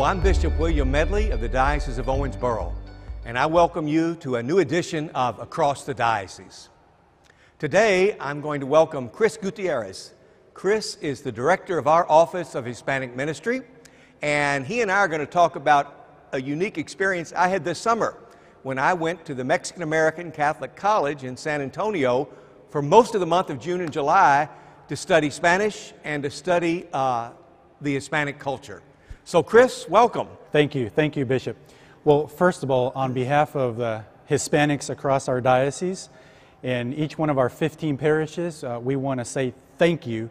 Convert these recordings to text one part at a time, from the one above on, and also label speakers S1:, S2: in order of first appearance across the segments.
S1: Hello, I'm Bishop William Medley of the Diocese of Owensboro, and I welcome you to a new edition of Across the Diocese. Today, I'm going to welcome Chris Gutierrez. Chris is the director of our Office of Hispanic Ministry, and he and I are going to talk about a unique experience I had this summer when I went to the Mexican-American Catholic College in San Antonio for most of the month of June and July to study Spanish and to study the Hispanic culture. So Chris, welcome.
S2: Thank you, Bishop. Well, first of all, on behalf of the Hispanics across our diocese and each one of our 15 parishes, we want to say thank you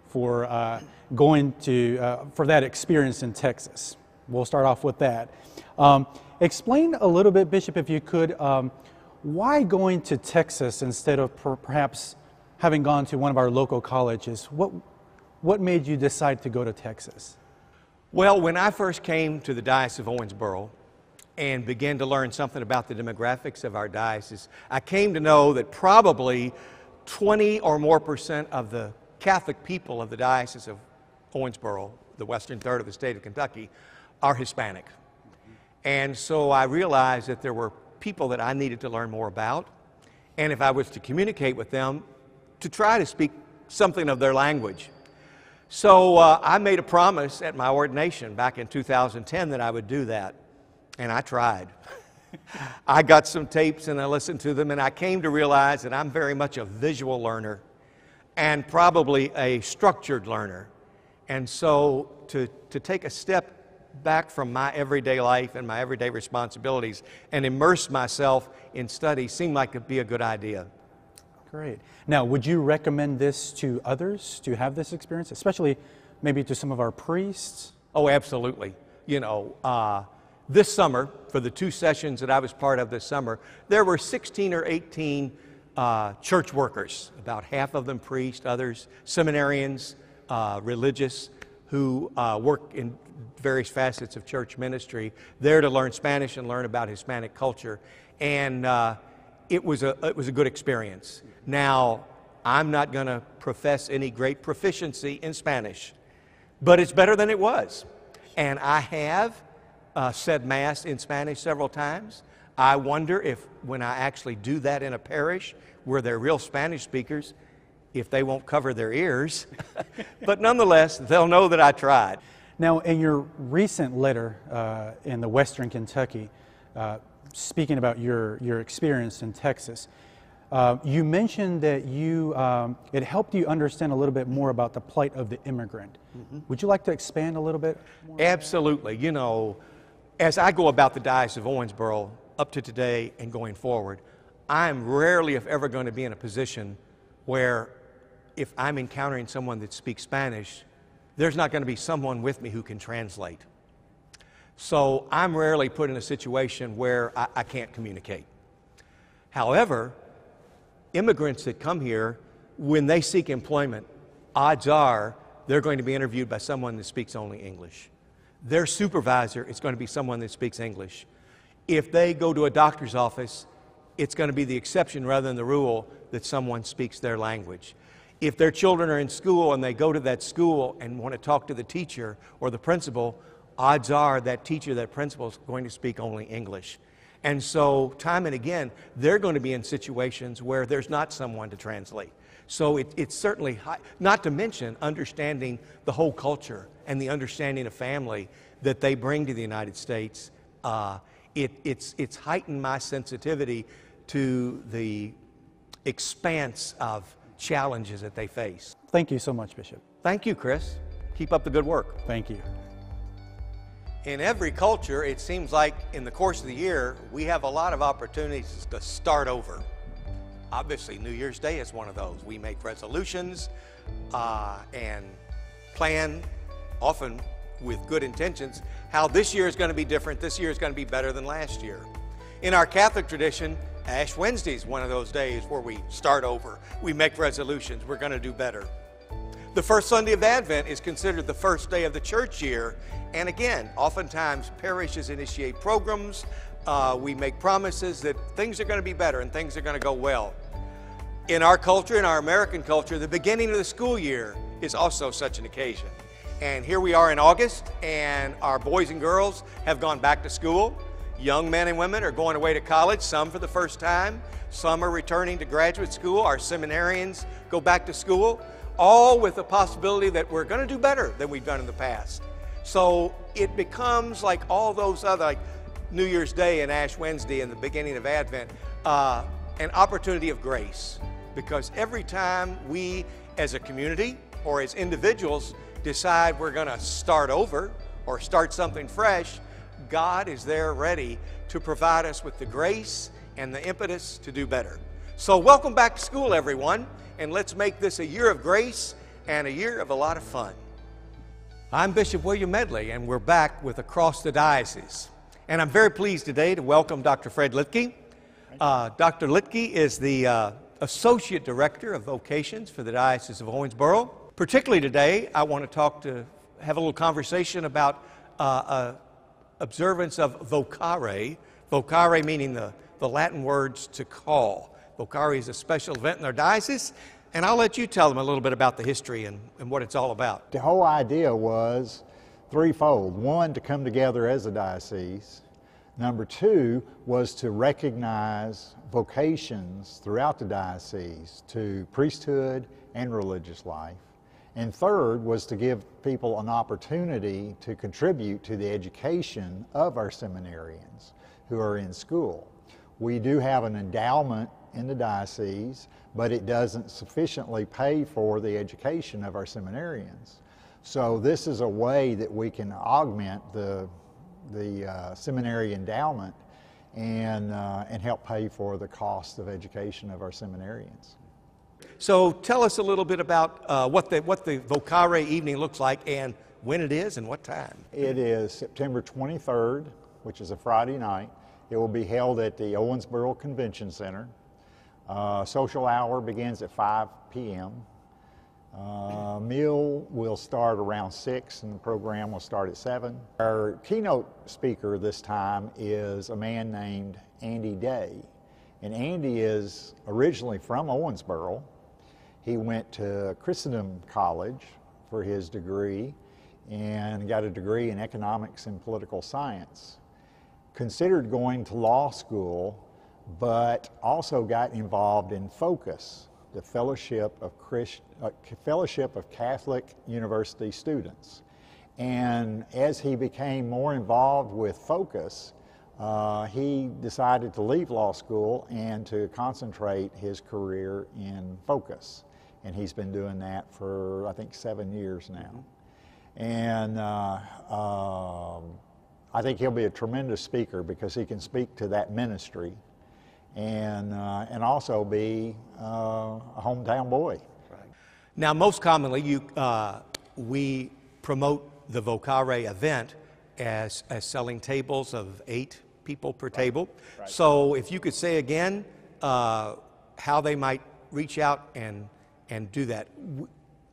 S2: for going to for that experience in Texas. We'll start off with that. Explain a little bit, Bishop, if you could, why going to Texas instead of perhaps having gone to one of our local colleges? What made you decide to go to Texas?
S1: Well, when I first came to the Diocese of Owensboro and began to learn something about the demographics of our diocese, I came to know that probably 20 or more % of the Catholic people of the Diocese of Owensboro, the western third of the state of Kentucky, are Hispanic. And so I realized that there were people that I needed to learn more about, and if I was to communicate with them, to try to speak something of their language. So I made a promise at my ordination back in 2010 that I would do that, and I tried. I got some tapes and I listened to them, and I came to realize that I'm very much a visual learner and probably a structured learner. And so to take a step back from my everyday life and my everyday responsibilities and immerse myself in study seemed like it'd be a good idea.
S2: Great. Now, would you recommend this to others to have this experience, especially maybe to some of our priests?
S1: Oh, absolutely. You know, this summer, for the 2 sessions that I was part of this summer, there were 16 or 18 church workers, about half of them priests, others seminarians, religious, who work in various facets of church ministry, there to learn Spanish and learn about Hispanic culture. And it was a good experience. Now, I'm not going to profess any great proficiency in Spanish, but it's better than it was. And I have said Mass in Spanish several times. I wonder if when I actually do that in a parish where they're real Spanish speakers, if they won't cover their ears. But nonetheless, they'll know that I tried.
S2: Now, in your recent letter in the Western Kentucky, speaking about your experience in Texas, you mentioned that it helped you understand a little bit more about the plight of the immigrant. Mm-hmm. Would you like to expand a little bit more?
S1: Absolutely. You know, as I go about the Diocese of Owensboro up to today and going forward, I'm rarely, if ever, going to be in a position where if I'm encountering someone that speaks Spanish, there's not going to be someone with me who can translate. So I'm rarely put in a situation where I can't communicate. However, immigrants that come here, when they seek employment, odds are they're going to be interviewed by someone that speaks only English. Their supervisor is going to be someone that speaks English. If they go to a doctor's office, it's going to be the exception rather than the rule that someone speaks their language. If their children are in school and they go to that school and want to talk to the teacher or the principal, odds are that teacher, that principal is going to speak only English. And so, time and again, they're going to be in situations where there's not someone to translate. So it's certainly high, not to mention understanding the whole culture and the understanding of family that they bring to the United States. It's heightened my sensitivity to the expanse of challenges that they face.
S2: Thank you so much, Bishop.
S1: Thank you, Chris. Keep up the good work.
S2: Thank you.
S1: In every culture, it seems like in the course of the year, we have a lot of opportunities to start over. Obviously, New Year's Day is one of those. We make resolutions and plan, often with good intentions, how this year is going to be different, this year is going to be better than last year. In our Catholic tradition, Ash Wednesday is one of those days where we start over. We make resolutions. We're going to do better. The first Sunday of Advent is considered the first day of the church year. And again, oftentimes parishes initiate programs. We make promises that things are going to be better and things are going to go well. In our culture, in our American culture, the beginning of the school year is also such an occasion. And here we are in August, and our boys and girls have gone back to school. Young men and women are going away to college, some for the first time. Some are returning to graduate school. Our seminarians go back to school, all with the possibility that we're going to do better than we've done in the past. So it becomes like all those other, like New Year's Day and Ash Wednesday and the beginning of Advent, an opportunity of grace. Because every time we as a community or as individuals decide we're going to start over or start something fresh, God is there ready to provide us with the grace and the impetus to do better. So welcome back to school, everyone, and let's make this a year of grace and a year of a lot of fun. I'm Bishop William Medley, and we're back with Across the Diocese. And I'm very pleased today to welcome Dr. Fred Litke. Dr. Litke is the Associate Director of Vocations for the Diocese of Owensboro. Particularly today, I want to have a little conversation about observance of Vocare. Vocare meaning the Latin words to call. Vocare is a special event in our diocese, and I'll let you tell them a little bit about the history and what it's all about.
S3: The whole idea was threefold. One, to come together as a diocese. Number two was to recognize vocations throughout the diocese to priesthood and religious life. And third was to give people an opportunity to contribute to the education of our seminarians who are in school. We do have an endowment in the diocese, but it doesn't sufficiently pay for the education of our seminarians. So this is a way that we can augment the seminary endowment and help pay for the cost of education of our seminarians.
S1: So tell us a little bit about what the Vocare evening looks like and when it is and what time.
S3: It is September 23rd, which is a Friday night. It will be held at the Owensboro Convention Center. Social hour begins at 5 p.m. Meal will start around 6 and the program will start at 7. Our keynote speaker this time is a man named Andy Day. And Andy is originally from Owensboro. He went to Christendom College for his degree and got a degree in economics and political science. Considered going to law school, but also got involved in Focus, the Fellowship of Catholic University Students. And as he became more involved with Focus, he decided to leave law school and to concentrate his career in Focus. And he's been doing that for, I think, 7 years now. And I think he'll be a tremendous speaker because he can speak to that ministry and also be a hometown boy.
S1: Right. Now, most commonly, we promote the Vocare event as selling tables of 8 people per table. Right. So if you could say again how they might reach out and do that.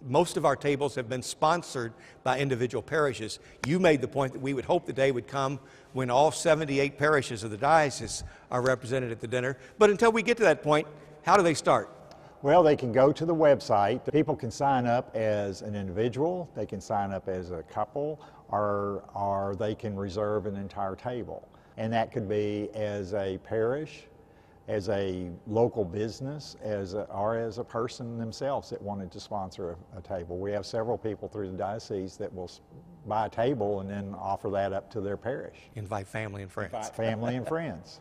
S1: Most of our tables have been sponsored by individual parishes. You made the point that we would hope the day would come when all 78 parishes of the diocese are represented at the dinner. But until we get to that point, how do they start?
S3: Well, they can go to the website. People can sign up as an individual, they can sign up as a couple, or they can reserve an entire table. And that could be as a parish, as a local business, or as a person themselves that wanted to sponsor a table. We have several people through the diocese that will buy a table and then offer that up to their parish.
S1: Invite family and friends.
S3: Invite family and friends.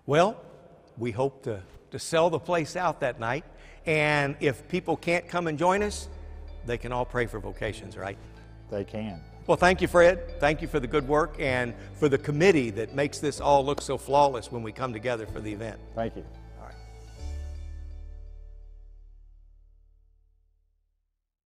S1: Well, we hope to sell the place out that night. And if people can't come and join us, they can all pray for vocations, right?
S3: They can.
S1: Well, thank you, Fred. Thank you for the good work and for the committee that makes this all look so flawless when we come together for the event.
S3: Thank you.